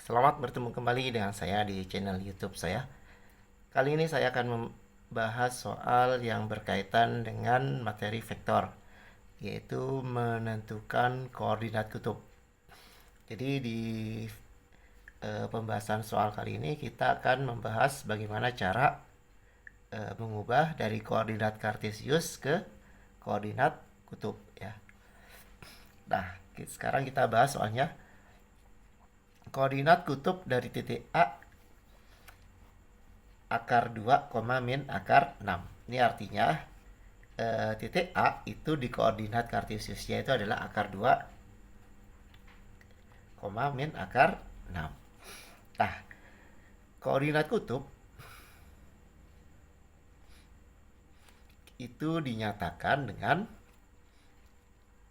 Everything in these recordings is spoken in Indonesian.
Selamat bertemu kembali dengan saya di channel YouTube saya. Kali ini saya akan membahas soal yang berkaitan dengan materi vektor, yaitu menentukan koordinat kutub. Jadi di pembahasan soal kali ini kita akan membahas bagaimana cara mengubah dari koordinat kartesius ke koordinat kutub ya. Nah, sekarang kita bahas soalnya. Koordinat kutub dari titik A akar 2, min akar 6. Ini artinya titik A itu di koordinat kartesiusnya itu adalah akar 2, min akar 6. Nah, koordinat kutub itu dinyatakan dengan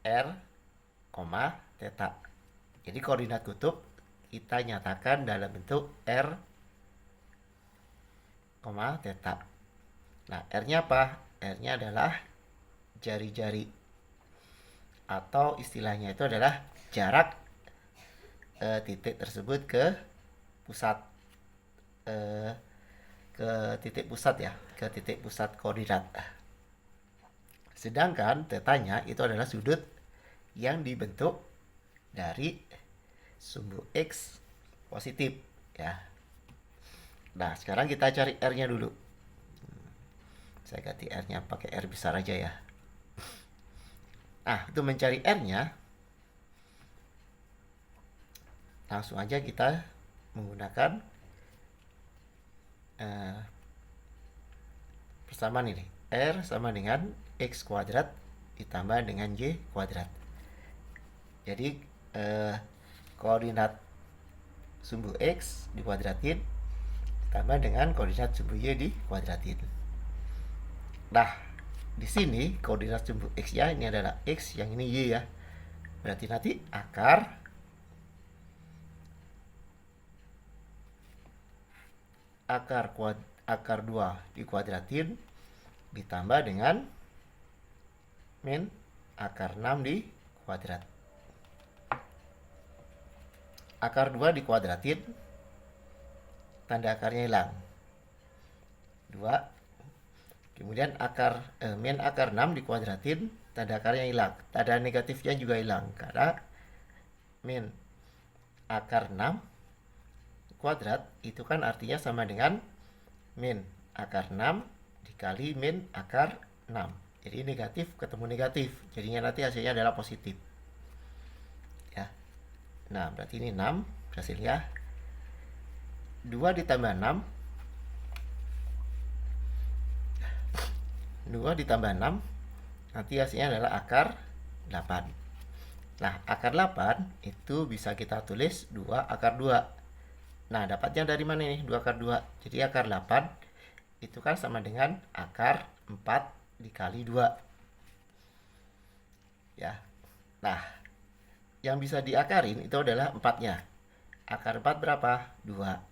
R, theta. Jadi koordinat kutub kita nyatakan dalam bentuk R, theta. Nah, R-nya apa? R-nya adalah jari-jari, atau istilahnya itu adalah jarak titik tersebut ke pusat, ke titik pusat ya, ke titik pusat koordinat. Sedangkan tetanya itu adalah sudut yang dibentuk dari sumbu X positif ya. Nah, sekarang kita cari R-nya dulu. Saya ganti R-nya pakai R besar aja ya. Nah, untuk mencari R-nya, langsung aja kita menggunakan persamaan ini. R sama dengan X kuadrat ditambah dengan Y kuadrat. Jadi koordinat sumbu X dikuadratin ditambah dengan koordinat sumbu Y dikuadratin. Nah, di sini koordinat sumbu X ya, ini adalah X, yang ini Y ya. Berarti nanti akar 2 dikuadratin ditambah dengan min akar 6 dikuadrat. Akar 2 dikuadratin, tanda akarnya hilang 2. Kemudian min akar 6 dikuadratin, tanda akarnya hilang, tanda negatifnya juga hilang karena min akar 6 kuadrat itu kan artinya sama dengan min akar 6 dikali min akar 6. Jadi negatif ketemu negatif, jadinya nanti hasilnya adalah positif ya. Nah, berarti ini 6 hasilnya. 2 ditambah 6, 2 ditambah 6 nanti hasilnya adalah akar 8. Nah, akar 8 itu bisa kita tulis 2 akar 2. Nah, dapatnya dari mana nih 2 akar 2? Jadi akar 8 itu kan sama dengan akar 4 dikali 2 ya. Nah, yang bisa diakarin itu adalah 4-nya. Akar 4 berapa? 2.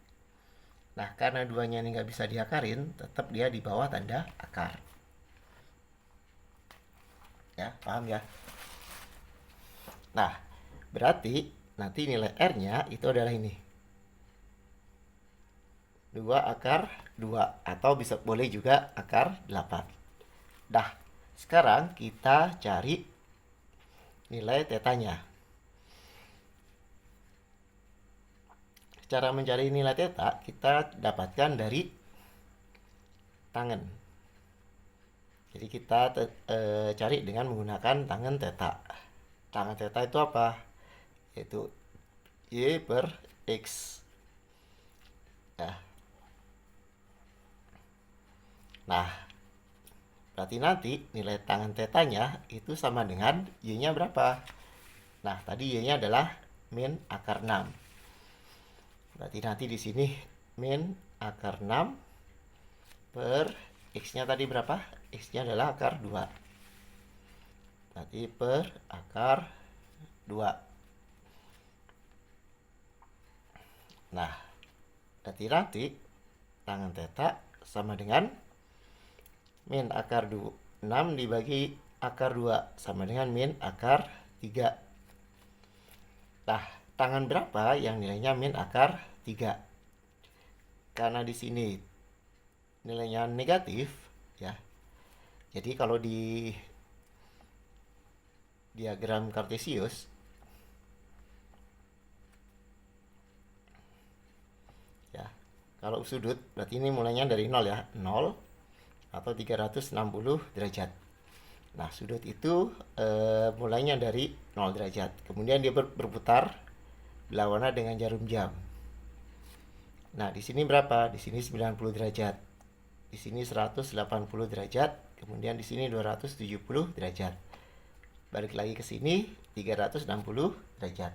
Nah, karena 2-nya ini nggak bisa diakarin, tetap dia di bawah tanda akar. Ya, paham ya? Nah, berarti nanti nilai R-nya itu adalah ini. 2 akar 2, atau bisa boleh juga akar 8. Dah, sekarang kita cari nilai tetanya. Cara mencari nilai theta kita dapatkan dari tangen. Jadi kita cari dengan menggunakan tangen theta. Tangen theta itu apa? Yaitu Y per X ya. Nah, berarti nanti nilai tangen tetanya itu sama dengan Y-nya berapa? Nah, tadi Y-nya adalah min akar 6. Berarti nanti di sini min akar 6 per X-nya tadi berapa? X-nya adalah akar 2. Nanti per akar 2. Nah, berarti nanti tangen theta sama dengan min akar 6 dibagi akar 2 sama dengan min akar 3. Nah, tangan berapa yang nilainya min akar 3. Karena di sini nilainya negatif ya. Jadi kalau di diagram kartesius ya, kalau sudut berarti ini mulainya dari 0 ya, 0 atau 360 derajat. Nah, sudut itu mulainya dari 0 derajat. Kemudian dia berputar berlawanan dengan jarum jam. Nah, di sini berapa? Di sini 90 derajat. Di sini 180 derajat, kemudian di sini 270 derajat. Balik lagi ke sini 360 derajat.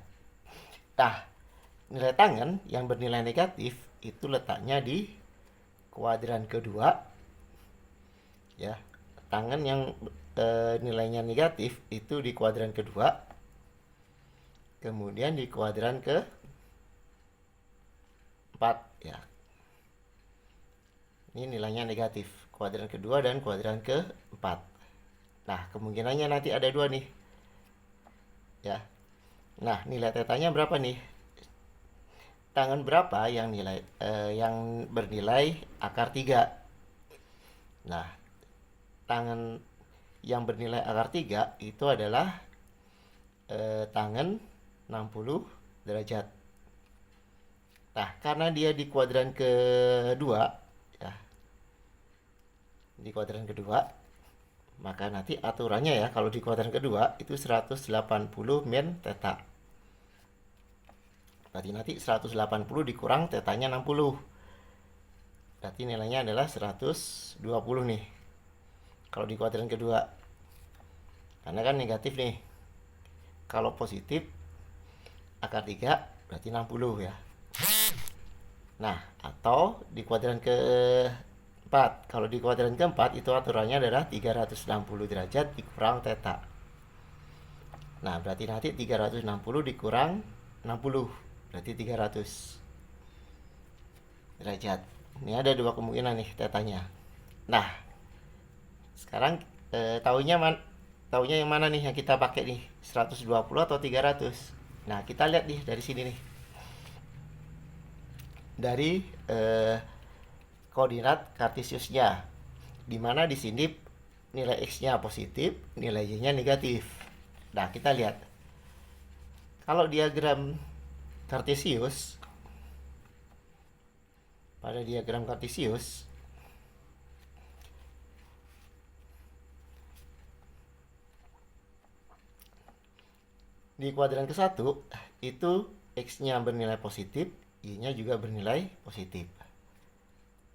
Nah, nilai tangan yang bernilai negatif itu letaknya di kuadran kedua ya. Tangan yang nilainya negatif itu di kuadran kedua, kemudian di kuadran ke 4 ya. Ini nilainya negatif, kuadran kedua dan kuadran ke-4. Nah, kemungkinannya nanti ada 2 nih. Ya. Nah, nilai tetanya berapa nih? Tangan berapa yang yang bernilai akar 3? Nah, tangan yang bernilai akar 3 itu adalah tangan 60 derajat. Nah, karena dia di kuadran kedua ya, di kuadran kedua, maka nanti aturannya ya, kalau di kuadran kedua itu 180 min theta. Berarti nanti 180 dikurang tetanya 60. Berarti nilainya adalah 120 nih. Kalau di kuadran kedua. Karena kan negatif nih. Kalau positif akar 3 berarti 60 ya. Nah, atau di kuadran ke-4. Kalau di kuadran ke-4 itu aturannya adalah 360 derajat dikurang theta. Nah, berarti nanti 360 dikurang 60. Berarti 300 derajat. Ini ada 2 kemungkinan nih tetanya. Nah, sekarang taunya yang mana nih yang kita pakai nih? 120 atau 300? Nah, kita lihat nih dari sini nih. Dari koordinat kartesiusnya, dimana di sini nilai x-nya positif, nilai y-nya negatif. Nah, kita lihat kalau diagram kartesius, pada diagram kartesius di kuadran ke-1 itu x-nya bernilai positif, y-nya juga bernilai positif.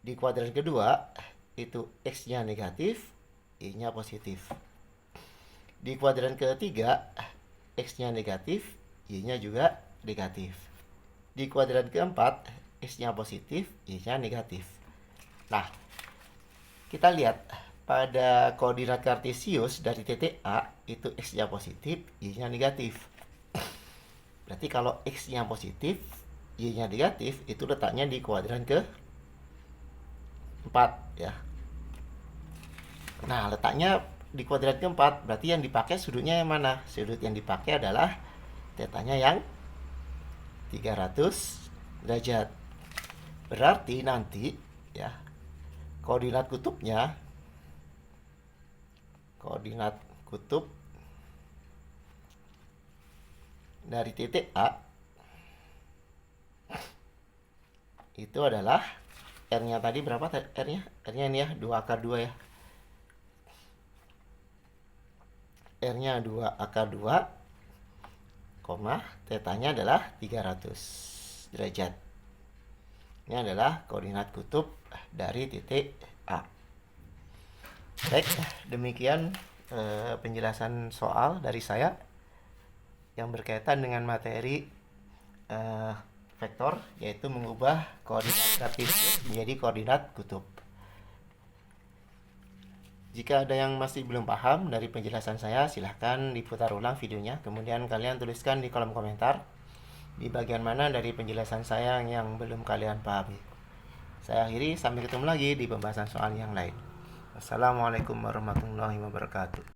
Di kuadran kedua itu x-nya negatif, y-nya positif. Di kuadran ketiga x-nya negatif, y-nya juga negatif. Di kuadran keempat x-nya positif, y-nya negatif. Nah, kita lihat pada koordinat kartesius dari titik A itu x-nya positif, y-nya negatif. Berarti kalau x-nya positif, y-nya negatif, itu letaknya di kuadran ke-4 ya. Nah, letaknya di kuadran ke-4, berarti yang dipakai sudutnya yang mana? Sudut yang dipakai adalah tetanya yang 300 derajat. Berarti nanti ya, koordinat kutub dari titik A itu adalah R-nya tadi berapa? R-nya ini ya 2 akar 2 ya. R-nya 2 akar 2, tetanya adalah 300 derajat. Ini adalah koordinat kutub dari titik A. Baik, demikian penjelasan soal dari saya yang berkaitan dengan materi vektor, yaitu mengubah koordinat kartesius menjadi koordinat kutub. Jika ada yang masih belum paham dari penjelasan saya, silahkan diputar ulang videonya, kemudian kalian tuliskan di kolom komentar di bagian mana dari penjelasan saya yang belum kalian pahami. Saya akhiri, sampai ketemu lagi di pembahasan soal yang lain. Assalamualaikum warahmatullahi wabarakatuh.